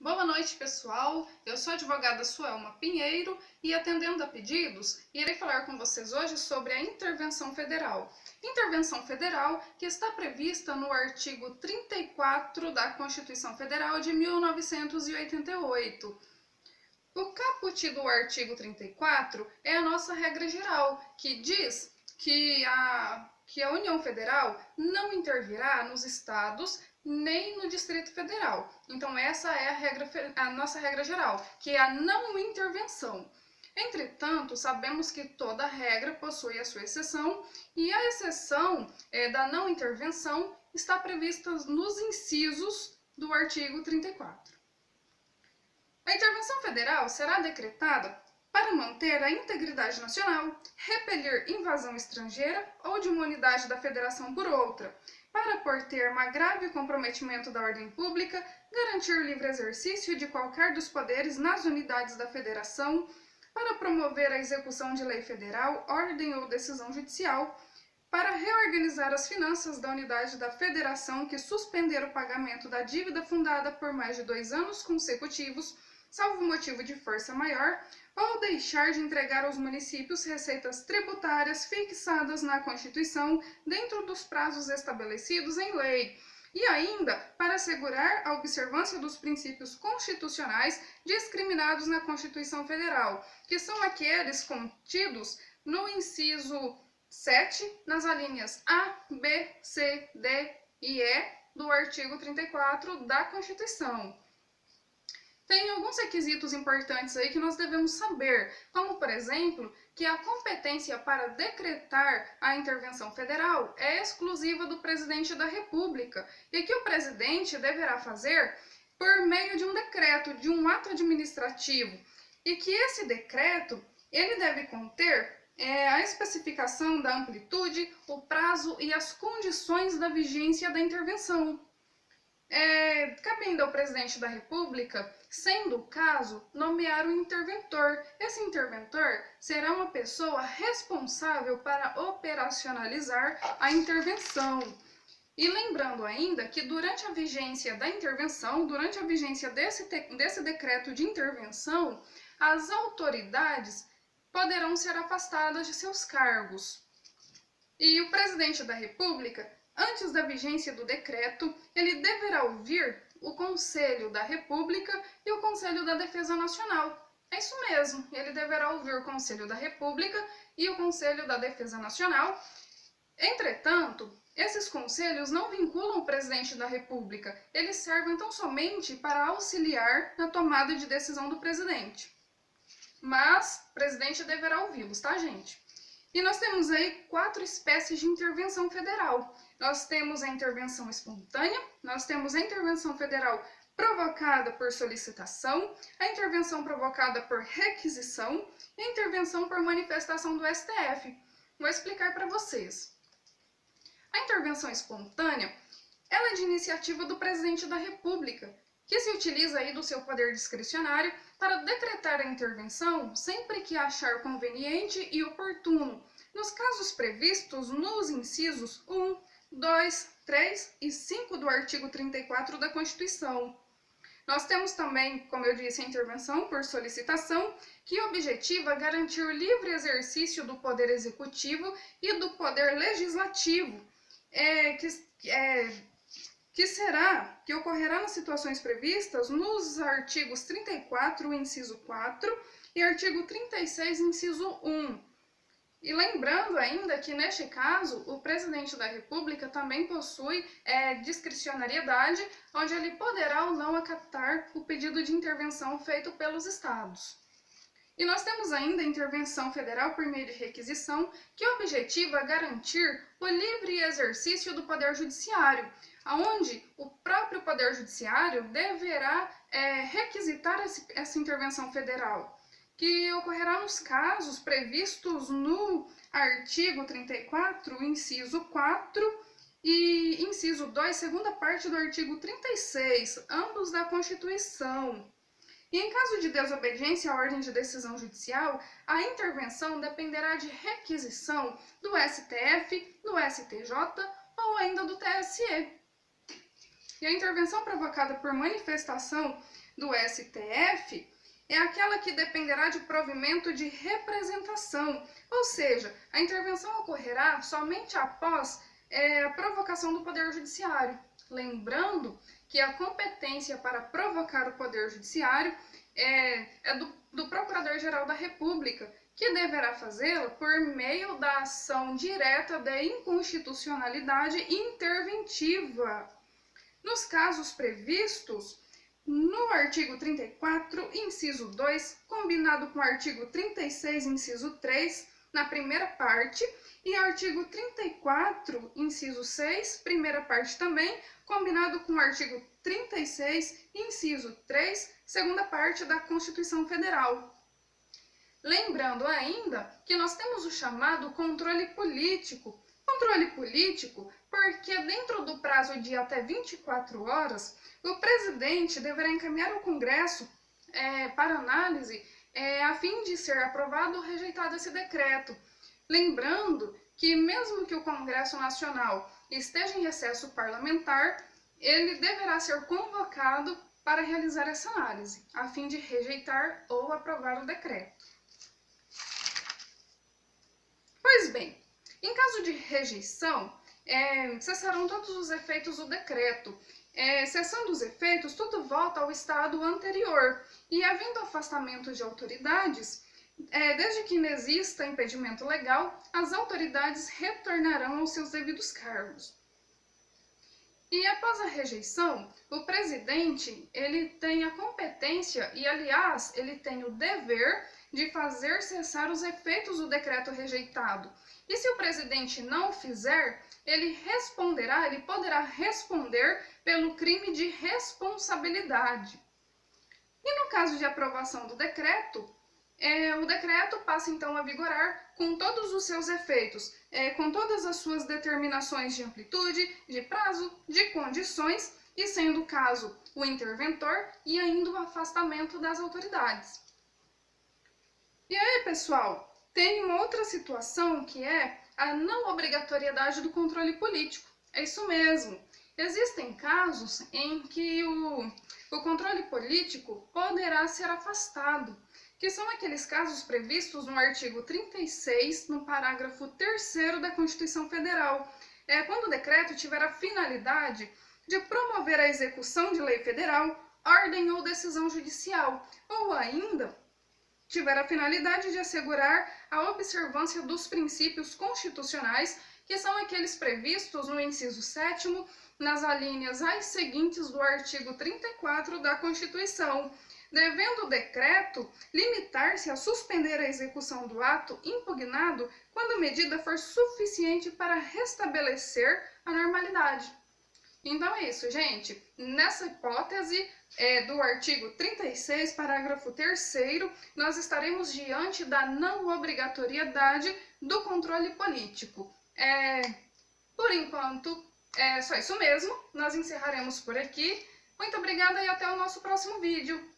Boa noite, pessoal. Eu sou a advogada Suelma Pinheiro e, atendendo a pedidos, irei falar com vocês hoje sobre a intervenção federal. Intervenção federal que está prevista no artigo 34 da Constituição Federal de 1988. O caput do artigo 34 é a nossa regra geral, que diz que a União Federal não intervirá nos estados nem no Distrito Federal. Então essa é a nossa regra geral, que é a não intervenção. Entretanto, sabemos que toda regra possui a sua exceção, e a exceção da não intervenção está prevista nos incisos do artigo 34. A intervenção federal será decretada para manter a integridade nacional, repelir invasão estrangeira ou de uma unidade da federação por outra, para por termo grave comprometimento da ordem pública, garantir o livre exercício de qualquer dos poderes nas unidades da federação, para promover a execução de lei federal, ordem ou decisão judicial, para reorganizar as finanças da unidade da federação que suspender o pagamento da dívida fundada por mais de 2 anos consecutivos, salvo motivo de força maior, ou deixar de entregar aos municípios receitas tributárias fixadas na Constituição dentro dos prazos estabelecidos em lei, e ainda para assegurar a observância dos princípios constitucionais discriminados na Constituição Federal, que são aqueles contidos no inciso 7, nas alíneas A, B, C, D e E do artigo 34 da Constituição. Tem alguns requisitos importantes aí que nós devemos saber, como, por exemplo, que a competência para decretar a intervenção federal é exclusiva do presidente da República e que o presidente deverá fazer por meio de um decreto, de um ato administrativo, e que esse decreto ele deve conter a especificação da amplitude, o prazo e as condições da vigência da intervenção. Cabendo ao presidente da República, sendo o caso, nomear o interventor. Esse interventor será uma pessoa responsável para operacionalizar a intervenção. E lembrando ainda que durante a vigência da intervenção, durante a vigência desse decreto de intervenção, as autoridades poderão ser afastadas de seus cargos. E o presidente da República, antes da vigência do decreto, ele deverá ouvir o Conselho da República e o Conselho da Defesa Nacional. É isso mesmo, ele deverá ouvir o Conselho da República e o Conselho da Defesa Nacional. Entretanto, esses conselhos não vinculam o presidente da República, eles servem tão somente para auxiliar na tomada de decisão do presidente. Mas o presidente deverá ouvi-los, tá, gente? E nós temos aí 4 espécies de intervenção federal. Nós temos a intervenção espontânea, nós temos a intervenção federal provocada por solicitação, a intervenção provocada por requisição e a intervenção por manifestação do STF. Vou explicar para vocês. A intervenção espontânea, ela é de iniciativa do presidente da República, que se utiliza aí do seu poder discricionário para decretar a intervenção sempre que achar conveniente e oportuno, nos casos previstos nos incisos 1, 2, 3 e 5 do artigo 34 da Constituição. Nós temos também, como eu disse, a intervenção por solicitação, que objetiva garantir o livre exercício do poder executivo e do poder legislativo, que ocorrerá nas situações previstas nos artigos 34, inciso 4, e artigo 36, inciso 1. E lembrando ainda que, neste caso, o presidente da República também possui discricionariedade, onde ele poderá ou não acatar o pedido de intervenção feito pelos estados. E nós temos ainda a intervenção federal por meio de requisição, que objetiva garantir o livre exercício do Poder Judiciário, onde o próprio Poder Judiciário deverá requisitar essa intervenção federal, que ocorrerá nos casos previstos no artigo 34, inciso 4, e inciso 2, segunda parte do artigo 36, ambos da Constituição. E em caso de desobediência à ordem de decisão judicial, a intervenção dependerá de requisição do STF, do STJ ou ainda do TSE. E a intervenção provocada por manifestação do STF é aquela que dependerá de provimento de representação, ou seja, a intervenção ocorrerá somente após a provocação do Poder Judiciário. Lembrando que a competência para provocar o Poder Judiciário é do Procurador-Geral da República, que deverá fazê-lo por meio da ação direta de inconstitucionalidade interventiva. Nos casos previstos no artigo 34, inciso 2, combinado com o artigo 36, inciso 3, na primeira parte, e artigo 34, inciso 6, primeira parte também, combinado com o artigo 36, inciso 3, segunda parte da Constituição Federal. Lembrando ainda que nós temos o chamado controle político. Controle político porque dentro do prazo de até 24 horas, o presidente deverá encaminhar ao Congresso para análise a fim de ser aprovado ou rejeitado esse decreto. Lembrando que mesmo que o Congresso Nacional esteja em recesso parlamentar, ele deverá ser convocado para realizar essa análise, a fim de rejeitar ou aprovar o decreto. Pois bem, em caso de rejeição, cessarão todos os efeitos do decreto. Cessando os efeitos, tudo volta ao estado anterior. E havendo afastamento de autoridades, desde que inexista impedimento legal, as autoridades retornarão aos seus devidos cargos. E após a rejeição, o presidente ele tem a competência e, aliás, ele tem o dever de fazer cessar os efeitos do decreto rejeitado. E se o presidente não o fizer, ele poderá responder pelo crime de responsabilidade. E no caso de aprovação do decreto, o decreto passa então a vigorar com todos os seus efeitos, com todas as suas determinações de amplitude, de prazo, de condições, e sendo o caso o interventor e ainda o afastamento das autoridades. E aí, pessoal, tem uma outra situação que é a não obrigatoriedade do controle político. É isso mesmo. Existem casos em que o controle político poderá ser afastado, que são aqueles casos previstos no artigo 36, no parágrafo 3º da Constituição Federal. Quando o decreto tiver a finalidade de promover a execução de lei federal, ordem ou decisão judicial, ou ainda tiver a finalidade de assegurar a observância dos princípios constitucionais, que são aqueles previstos no inciso 7º, nas alíneas às seguintes do artigo 34 da Constituição, devendo o decreto limitar-se a suspender a execução do ato impugnado quando a medida for suficiente para restabelecer a normalidade. Então é isso, gente. Nessa hipótese do artigo 36, parágrafo 3º, nós estaremos diante da não obrigatoriedade do controle político. Por enquanto, é só isso mesmo. Nós encerraremos por aqui. Muito obrigada e até o nosso próximo vídeo.